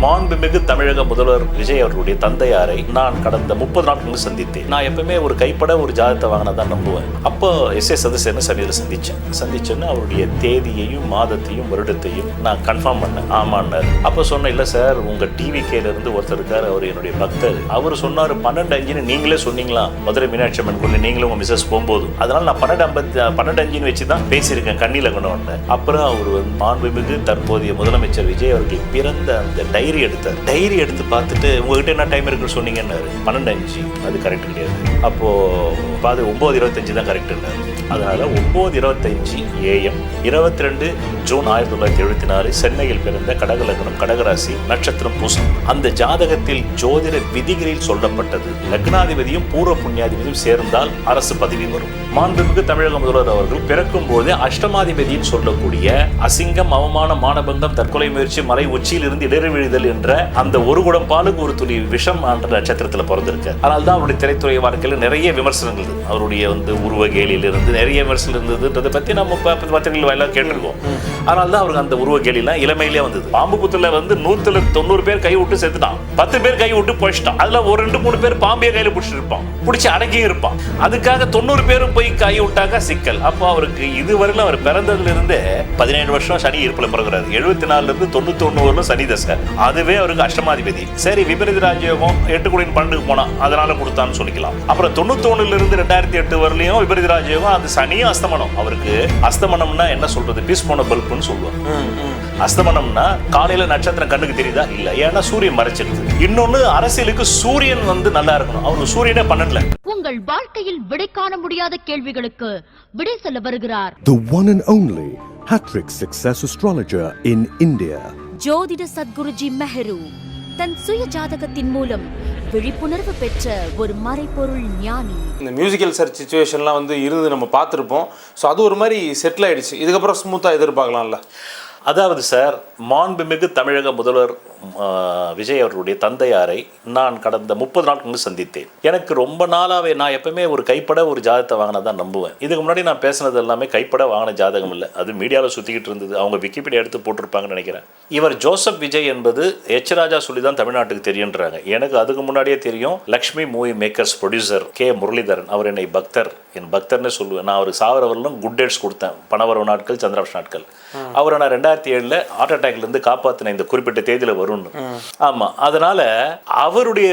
மாண்புமிகு தமிழக முதல்வர் விஜய் அவர்களுடைய தந்தையாரை நான் கடந்த 30 நாட்களுக்கு சந்தித்தேன். நான் எப்பவுமே ஒரு கைப்பட ஒரு ஜாதகத்தை வாங்கினதான் நம்புவேன். அப்போ சதீசன் சனியில் சந்திச்சேன்னு அவருடைய தேதியையும் மாதத்தையும் வருடத்தையும் நான் கன்ஃபார்ம் பண்ணேன். ஆமான்னாரு. அப்போ சொன்னேன், இல்லை சார், உங்க டிவிகேல இருந்து ஒருத்தர் இருக்காரு, அவர் என்னுடைய பக்தர். அவர் சொன்னார் 12:05 நீங்களே சொன்னீங்களா மதுரை மீனாட்சி அம்மன் கோயில், நீங்களும் உங்க மிஸ்ஸஸ் போகும்போது. அதனால நான் 12:05 வச்சு தான் பேசியிருக்கேன், கண்ணில கொண்டு வந்தேன். அப்புறம் அவர் மாண்புமிகு தற்போதைய முதலமைச்சர் விஜய் அவர்கள் பிறந்த அந்த டைரி எடுத்தார். டைரி எடுத்து பார்த்துட்டு, உங்ககிட்ட என்ன டைம் இருக்குன்னு சொன்னீங்கன்னாரு. 12:05 அது கரெக்ட் கிடையாது. அப்போ 9:25 தான் கரெக்ட்னாரு. அதனால 9:25 AM 22 ஜூன் 1974 சென்னையில் பிறந்த கடகலக்னம், கடகராசி, நட்சத்திரம் பூசம். அந்த ஜாதகத்தில் ஜோதிட விதிகளில் சொல்லப்பட்டது, லக்னாதிபதியும் பூர்வ புண்ணியாதிபதியும் சேர்ந்தால் அரசு பதவி வரும். மாண்புமிகு தமிழக முதல்வர் அவர்கள் பிறக்கும் போது அஷ்டமாதிபதியின் சொல்லக்கூடிய அசிங்கம், அவமானம், மானபங்கம், தற்கொலை முயற்சி, மலை உச்சியில் இருந்து இடறி விழுதல் என்ற அந்த ஒரு குடம் பாலுக்கு ஒரு துளி விஷம் என்ற நட்சத்திரத்தில் பிறந்திருக்கு. அதனால தான் அவருடைய திரைத்துறை வாழ்க்கையில் நிறைய விமர்சனங்கள் இருக்கு. அவருடைய உருவகேலியில் இருந்து நிறைய விமர்சனம் இருந்ததுன்றதை பற்றி நம்ம பத்திரிகைகள் வாயிலாக கேட்டிருக்கோம். அதனால தான் அவருக்கு அந்த உருவகேலிலாம் இளமையிலே வந்தது. பாம்பு புத்துல 190 பேர் கை விட்டு செத்துட்டான், 10 பேர் கை விட்டு போயிட்டான். அதுல ஒரு 2-3 பேர் பாம்பே கையில பிடிச்சிட்டு இருப்பான், பிடிச்சி அடக்கியும் இருப்பான். அதுக்காக 90 பேரும் போய் கை விட்டாக்க சிக்கல். அப்போ அவருக்கு இதுவரையிலும் அவர் பிறந்ததுல இருந்து 17 வருஷம் சனி இருப்பில் பிறகுறாரு. 74 இருந்து 91 சனி தசை. அதுவே அவருக்கு அஷ்டமாதிபதி. சரி, விபரீத ராஜயோகம் 8 கோடி 12 போனா அதனால கொடுத்தான்னு சொல்லிக்கலாம். அப்புறம் 91 இருந்து 2008 வரலையும் விபரீத ராஜயோகம், அது சனியும் அஸ்தமனம். அவருக்கு அஸ்தமனம்னா என்ன சொல்றது, பீஸ் போன பல்புன்னு சொல்லுவாங்க. அஸ்தமனம்னா காலையில நட்சத்திரம் கண்ணுக்கு தெரியுதா? இல்ல, ஏன்னா சூரியன் மறைச்சிருக்கு. இன்னொன்னு, அரசியலுக்கு சூரியன் நல்லா இருக்கணும். அவருக்கு சூரியனே 12. உங்கள் வாழ்க்கையில் விடை காண முடியாத கேள்விகளுக்கு விடை சொல்ல வருகிறார் the one and only hat-trick success astrologer in India, ஜோதிட சத்குருஜி மெஹரு. தன் சுய ஜாதகத்தின் மூலம் விழிப்புணர்வு பெற்ற ஒரு மறைபொருள் ஞானி. இந்த மியூசிக்கல் சர்ச் சிச்சுவேஷன்லாம் இருந்து நம்ம பார்த்துருப்போம். ஸோ அது ஒரு மாதிரி செட்டில் ஆயிடுச்சு. இதுக்கப்புறம் ஸ்மூத்தாக எதிர்பார்க்கலாம்ல. அதாவது சார், மாண்புமிகு தமிழக முதல்வர் விஜய் அவர்களுடைய தந்தையாரை நான் கடந்த 30 நாட்களுக்கு சந்தித்தேன். எனக்கு ரொம்ப நாளாவே, நான் எப்பவுமே ஒரு கைப்பட ஒரு ஜாதகத்தை வாங்கினதான் நம்புவேன். இதுக்கு முன்னாடி நான் பேசினது எல்லாமே கைப்பட வாங்கின ஜாதகம் இல்லை, அது மீடியாவில் சுற்றிக்கிட்டு இருந்தது. அவங்க விக்கிபீடியா எடுத்து போட்டிருப்பாங்கன்னு நினைக்கிறேன். இவர் ஜோசப் விஜய் என்பது எச் ராஜா சொல்லி தான் தமிழ்நாட்டுக்கு தெரியுன்றாங்க. எனக்கு அதுக்கு முன்னாடியே தெரியும். Lakshmi movie makers producer K Muralidharan, அவர் என்னை என் பக்தர்னு சொல்லுவேன். நான் அவர் சாவரவர்களும் குட் டேட்ஸ் கொடுத்தேன், பணவரவு நாட்கள், சந்திராஷ் நாட்கள். அவரை நான் 2007 ஹார்ட் அட்டாக்ல இருந்து காப்பாத்தின, இந்த குறிப்பிட்ட தேதியில வரும்னு. ஆமா, அதனால அவருடைய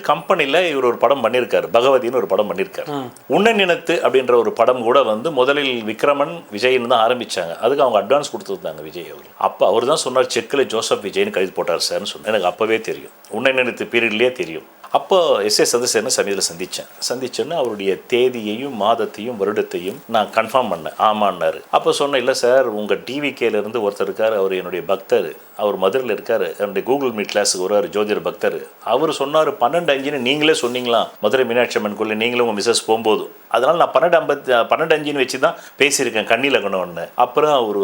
கம்பெனில இவர் ஒரு படம் பண்ணியிருக்காரு, பகவதின்னு ஒரு படம் பண்ணியிருக்காரு. உன்ன நினைத்து அப்படின்ற ஒரு படம் கூட முதலில் விக்ரமன் விஜய்னு தான் ஆரம்பிச்சாங்க. அதுக்கு அவங்க அட்வான்ஸ் கொடுத்துருந்தாங்க விஜய் அவர். அப்போ அவர் தான் சொன்னார், செக்கில் ஜோசப் விஜய்னு கழுத்து போட்டார் சார்னு சொன்னேன். எனக்கு அப்பவே தெரியும், உன்ன நினைத்து பீரியட்லேயே தெரியும். அப்போ சதீசன் சனியில் சந்திச்சேன்னு அவருடைய தேதியையும் மாதத்தையும் வருடத்தையும் நான் கன்ஃபார்ம் பண்ணேன். ஆமான்னாரு. அப்போ சொன்னேன், இல்லை சார், உங்கள் டிவிகேல இருந்து ஒருத்தர் இருக்கார், அவர் என்னுடைய பக்தர். அவர் மதுரையில் இருக்கார், என்னுடைய கூகுள் மீட் கிளாஸுக்கு வருவார், ஜோதிட பக்தர். அவர் சொன்னார் 12:05 நீங்களே சொன்னீங்களா மதுரை மீனாட்சி அம்மன் கோயில், நீங்களும் உங்கள் மிஸ்ஸஸ் போகும்போது. அதனால நான் 12:05 வச்சு தான் பேசியிருக்கேன், கண்ணில கொண்டு வந்தேன். அப்புறம் அவர்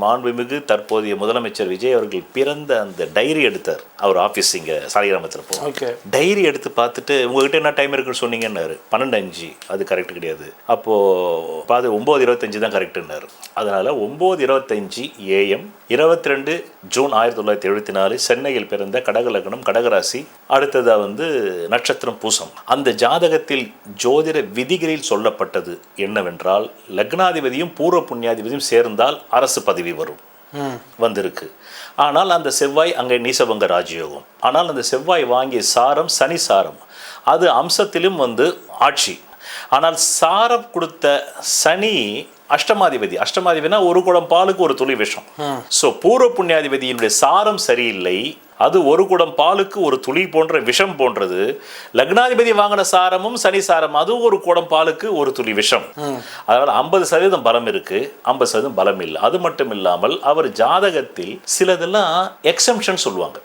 மாண்புமிகு தற்போதைய முதலமைச்சர் விஜய் அவர்கள் பிறந்த அந்த டைரி எடுத்தார். அவர் ஆஃபீஸ் இங்கே சாலிகிராமத்தில் போவோம். டைரி எடுத்து பார்த்துட்டு, உங்ககிட்ட என்ன டைம் இருக்குன்னு சொன்னீங்கன்னாரு. 12:05 அது கரெக்ட் கிடையாது. அப்போ 9:25 தான் கரெக்ட்னாரு. அதனால 9:25 AM 22 ஜூன் 1974 சென்னையில் பிறந்த கடகலக்னம், கடகராசி, அடுத்ததா நட்சத்திரம் பூசம். அந்த ஜாதகத்தில் ஜோதிட விதிகளில் சொல்லப்பட்டது என்னவென்றால், லக்னாதிபதியும் பூர்வ புண்ணியாதிபதியும் சேர்ந்தால் அரசு பதவி வரும் வந்திருக்கு. ஆனால் அந்த செவ்வாய் அங்கே நீசபங்க ராஜயோகம். ஆனால் அந்த செவ்வாய் வாங்கிய சாரம் சனி சாரம், அது அம்சத்திலும் ஆட்சி. ஆனால் சாரம் கொடுத்த சனி அஷ்டமாதிபதினா ஒரு குடம் பாலுக்கு ஒரு துளி விஷம். சோ பூர்வ புண்ணியாதிபதியினுடைய சாரம் சரியில்லை, அது ஒரு குடம் பாலுக்கு ஒரு துளி போன்ற விஷம் போன்றது. லக்னாதிபதி வாங்கின சாரமும் சனி சாரம், அதுவும் ஒரு குடம் பாலுக்கு ஒரு துளி விஷம். அதனால 50% பலம் இருக்கு, 50% பலம் இல்லை. அது மட்டும் இல்லாமல் அவர் ஜாதகத்தில் சிலதெல்லாம் எக்ஸம்ஷன் சொல்லுவாங்க.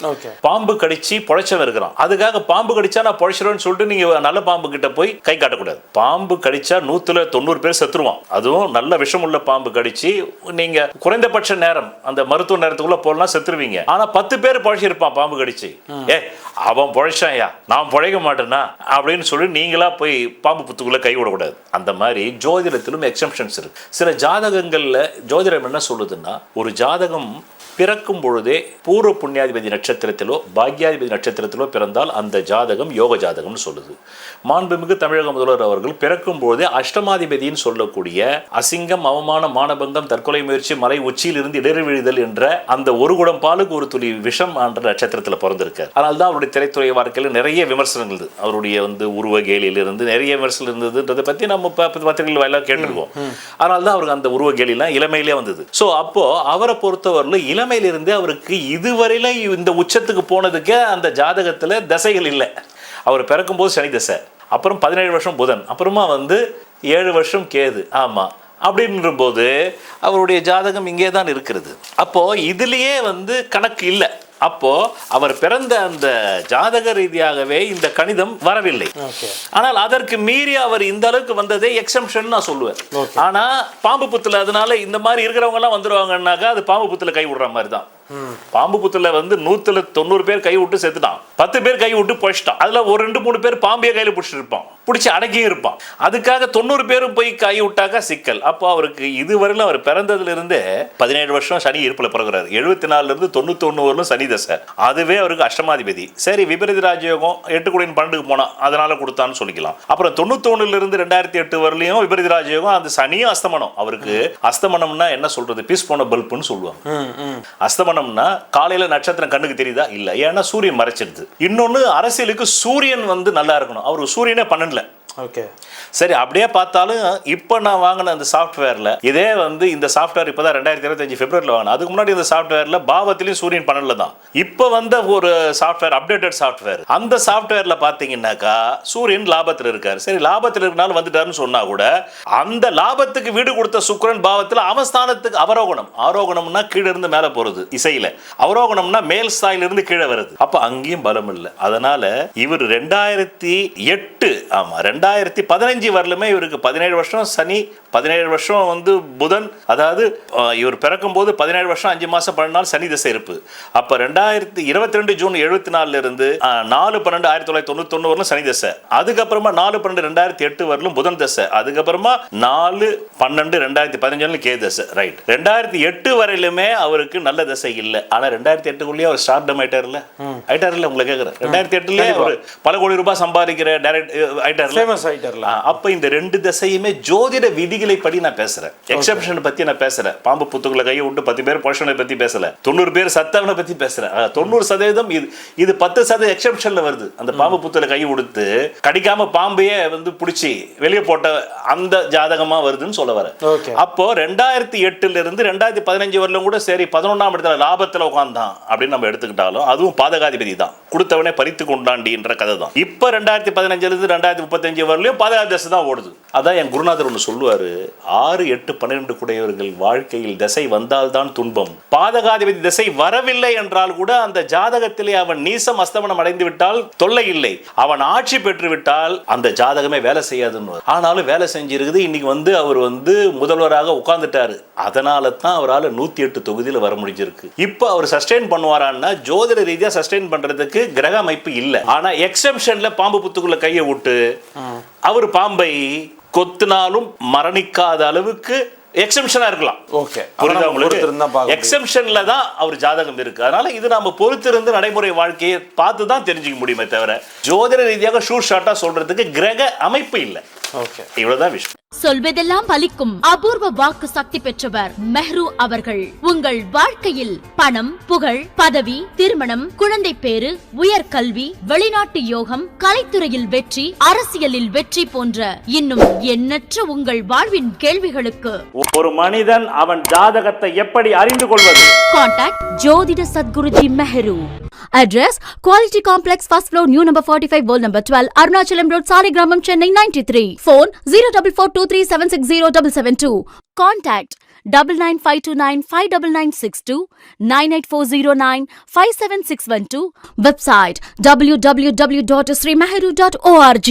பாம்பு கடிச்சு பொழைச்சவன் இருக்கிறான், அதுக்காக பாம்பு கடிச்சா நான் பொழைச்சிருவேன்னு சொல்லிட்டு நீங்க நல்ல பாம்பு கிட்ட போய் கை காட்டக்கூடாது. பாம்பு கடிச்சா 190 பேர் செத்துருவான். அதுவும் நல்ல விஷம் உள்ள பாம்பு கடிச்சு நீங்க குறைந்தபட்ச நேரம் அந்த மருத்துவ நேரத்துக்குள்ள போலாம், செத்துருவீங்க. ஆனா 10 பேர் பொழைச்சிருப்பாங்க. இருப்பான் பாம்பு கடிச்சு, அவன் பொழைச்சாயா நான் பொழைக்க மாட்டேனா அப்படின்னு சொல்லி நீங்களா போய் பாம்பு புத்துக்குள்ள கை விடக்கூடாது. அந்த மாதிரி ஜோதிடத்திலும் எக்ஸம்ஷன்ஸ் இருக்கு. சில ஜாதகங்கள்ல ஜோதிடம் என்ன சொல்லுதுன்னா, ஒரு ஜாதகம் பிறக்கும் பொழுதே பூர்வ புண்ணியாதிபதி நட்சத்திரத்திலோ பாக்யாதிபதி நட்சத்திரத்திலோ பிறந்தால் அந்த ஜாதகம் யோக ஜாதகம்னு சொல்லுது. மாண்புமிகு தமிழக முதல்வர் அவர்கள் பிறக்கும் பொழுதே அஷ்டமாதிபதினு சொல்லக்கூடிய அசிங்கம், அவமானம், மானபங்கம், தற்கொலை முயற்சி, மலை உச்சியில் இருந்து இடறி விழுதல் என்ற அந்த ஒரு குடம் பாலுக்கு ஒரு துளி விஷம் என்ற நட்சத்திரத்தில் பிறந்திருக்கார். அதனால தான் அவருடைய திரைத்துறை வாழ்க்கையில் நிறைய விமர்சனங்கள் இருந்தது. அவருடைய உருவ கேலியிலிருந்து நிறைய விமர்சனம் இருந்ததுன்றதை பற்றி நம்ம பத்திரிகைகள் வாயிலாக கேட்டிருக்கோம். அதனால தான் அவருக்கு அந்த உருவ கேலிலாம் இளமையிலே வந்தது. ஸோ அப்போ அவரை பொறுத்தவரையில் இளமையிலிருந்து அவருக்கு இதுவரையில இந்த உச்சத்துக்கு போனதுக்கு அந்த ஜாதகத்துல தசைகள் இல்லை. அவர் பிறக்கும் போது சனி தசை, அப்புறம் 17 வருஷம் புதன், அப்புறமா 7 வருஷம் கேது. ஆமா, அப்படின்ற போது அவருடைய ஜாதகம் இங்கே தான் இருக்கிறது. அப்போ இதுலயே கணக்கு இல்லை. அப்போ அவர் பிறந்த அந்த ஜாதக ரீதியாகவே இந்த கணிதம் வரவில்லை. ஆனால் அதற்கு மீறி அவர் இந்த அளவுக்கு வந்ததே எக்ஸம்ஷன் நான் சொல்லுவேன். ஆனா பாம்பு புத்துல அதனால இந்த மாதிரி இருக்கிறவங்க எல்லாம் வந்துருவாங்கன்னாக்கா அது பாம்பு புத்துல கை விடுற மாதிரி தான். பாம்பு புத்துல 190 பேர் கை விட்டு செத்துட்டான், 10 பேர் கை விட்டு பொழிச்சிட்டான். அதுல ஒரு 2-3 பேர் பாம்பிய கையில பிடிச்சிட்டு இருப்பான், பிடிச்சி அடக்கியும் இருப்பான். அதுக்காக 90 பேரும் போய் கை விட்டாக்கா சிக்கல். அப்போ அவருக்கு இதுவரையிலும் அவர் பிறந்ததுல இருந்தே 17 வருஷம் சனி இருப்புல பிறகுறாரு. 74 இருந்து 91 வரலும் சனி தசை. அதுவே அவருக்கு அஷ்டமாதிபதி. சரி, விபரீத ராஜயோகம் 8 கோடியின் 12க்கு போனா அதனால கொடுத்தான்னு சொல்லிக்கலாம். அப்புறம் 91 இருந்து 2008 வரலையும் விபரீத ராஜயோகம், அந்த சனியும் அஸ்தமனம். அவருக்கு அஸ்தமனம்னா என்ன சொல்றது, பீஸ் போன பல்புன்னு சொல்லுவாங்க. அஸ்தமனம்னா காலையில நட்சத்திரம் கண்ணுக்கு தெரியுதா இல்ல, ஏன்னா சூரியன் மறைச்சிருது. இன்னொன்னு அரசியலுக்கு சூரியன் நல்லா இருக்கணும். அவருக்கு சூரியனே பண்ணல. ஓகே, சரி, அப்படியே பார்த்தாலும் இப்போ நான் வாங்கின அந்த சாஃப்ட்வேர்ல இதே இந்த சாஃப்ட்வேர் இப்போதான் 2025 பிப்ரவரியில் வாங்கினேன். அதுக்கு முன்னாடி இந்த சாஃப்ட்வேர்ல பாவத்திலையும் சூரியன் பண்ணல தான். இப்போ ஒரு சாஃப்ட்வேர், அப்டேட்டட் சாஃப்ட்வேர், அந்த சாஃப்ட்வேர்ல பார்த்தீங்கன்னாக்கா சூரியன் லாபத்தில் இருக்காரு. சரி, லாபத்தில் இருக்கனால வந்துட்டாருன்னு சொன்னா கூட அந்த லாபத்துக்கு வீடு கொடுத்த சுக்கிரன் பாவத்தில் அவன் ஸ்தானத்துக்கு அவரோகணம். ஆரோகணம்னா கீழே இருந்து மேலே போறது, இசையில அவரோகணம்னா மேல் ஸ்தாயிலிருந்து கீழே வருது. அப்போ அங்கேயும் பலம் இல்லை. அதனால இவர் 2008 ஆமா 2015 வரலுமே இவருக்கு 17 வருஷம் சனி, 17 வருஷம் புதன். அதாவது இவர் பிறக்கும் போது 17 வருஷம் 5 மாசம் 12 நாள் சனி தசை இருப்பு. அப்ப 2022 ஜூன் 74 இருந்து 4/12/1991 வரலும் சனி தசை. அதுக்கப்புறமா 4/12/2008 வரலும் புதன் தசை. அதுக்கப்புறமா 4/12/2015 கே தசை. ரைட், 2008 வரையிலுமே அவருக்கு நல்ல தசை இல்லை. ஆனா 2008 அவர் ஸ்டார்டம் ஆயிட்டார்ல. உங்களை கேட்கிறேன், 2008 அவர் பல கோடி ரூபாய் சம்பாதிக்கிற அப்ப இந்த 2 தசையுமே ஜோதிட விதிகளை படி நான் பேசுறேன். எக்ஸெப்ஷன் பத்தி நான் பேசுறேன். பாம்பு புத்துக்குள்ள கையை விட்டு 10 பேர் பொஷனை பத்தி பேசல, 90 பேர் சத்தவனை பத்தி பேசுறேன். 90% இது 10% எக்ஸெப்ஷன்ல வருது. அந்த பாம்பு புத்துல கை கொடுத்து கடிக்காம பாம்பையே பிடிச்சி வெளியே போட்ட அந்த ஜாதகமா வருதுன்னு சொல்ல வர. அப்போ 2008 இருந்து 2015 வரலும் கூட சரி 11ஆம் இடத்துல லாபத்துல உட்கார்ந்தான் அப்படின்னு நம்ம எடுத்துக்கிட்டாலும் அதுவும் பாதகாதிபதி தான், கொடுத்தவனே பறித்து கொண்டாண்டின்ற கதை தான். இப்ப 2015 இருந்து 2035 வரலையும் பாதகாதி தசை தான் ஓடுது. அதான் என் குருநாதர் ஒன்று சொல்லுவாரு, 6, 8, 12 கூடையவர்கள் வாழ்க்கையில் தசை வந்தால்தான் துன்பம். பாதகாதிபதி தசை வரவில்லை என்றால் கூட அந்த ஜாதகத்திலே அவன் நீசம் அஸ்தமனம் அடைந்து விட்டால் தொல்லை இல்லை, அவன் ஆட்சி பெற்று விட்டால் அந்த ஜாதகமே வேலை செய்யாதுன்னு. ஆனாலும் வேலை செஞ்சிருக்குது. இன்னைக்கு அவர் முதல்வராக உட்கார்ந்துட்டாரு. அதனால தான் அவரால் 108 தொகுதியில் வர முடிஞ்சிருக்கு. இப்போ அவர் சஸ்டெயின் பண்ணுவாரான்னா ஜோதிட ரீதியா சஸ்டெயின் பண்றதுக்கு கிரக அமைப்பு இல்லை. ஆனா எக்ஸெப்ஷன்ல பாம்பு புத்துக்குள்ள கையை விட்டு அவர் பாம்பை கொத்தினாலும் மரணிக்காத அளவுக்கு எக்ஸெப்ஷனா இருக்கலாம். ஓகே, புரியுதா உங்களுக்கு? எக்ஸெப்ஷன்ல தான் அவர் ஜாதகம் இருக்கு. அதனால இது நாம பொறுத்திருந்து நடைமுறை வாழ்க்கையை பார்த்து தான் தெரிஞ்சுக்க முடியுமே தவிர ஜோதிட ரீதியாக ஷூட் ஷாட்டா சொல்றதுக்கு கிரக அமைப்பு இல்லை. ஓகே, இவ்வளவுதான் விஷயம். சொல்வதெல்லாம் பலிக்கும் அபூர்வ வாக்கு சக்தி பெற்றவர் மெஹ்ரு அவர்கள். உங்கள் வாழ்க்கையில் பணம், புகழ், பதவி, திருமணம், குழந்தை பேரு, உயர்கல்வி, வெளிநாட்டு யோகம், கலைத்துறையில் வெற்றி, அரசியலில் வெற்றி போன்ற இன்னும் எண்ணற்ற உங்கள் வாழ்வின் கேள்விகளுக்கு ஒரு மனிதன் அவன் ஜாதகத்தை எப்படி அறிந்து கொள்வது? கான்டாக்ட் ஜோதிட Sadguruji Mehru. Address Quality Complex, first floor, new number 45, wall number 12, Arunachalam Road, Saligramam, Chennai 93. Phone 044237607772. Contact 9995295962, 98409 57612. Website www.srimeheru.org.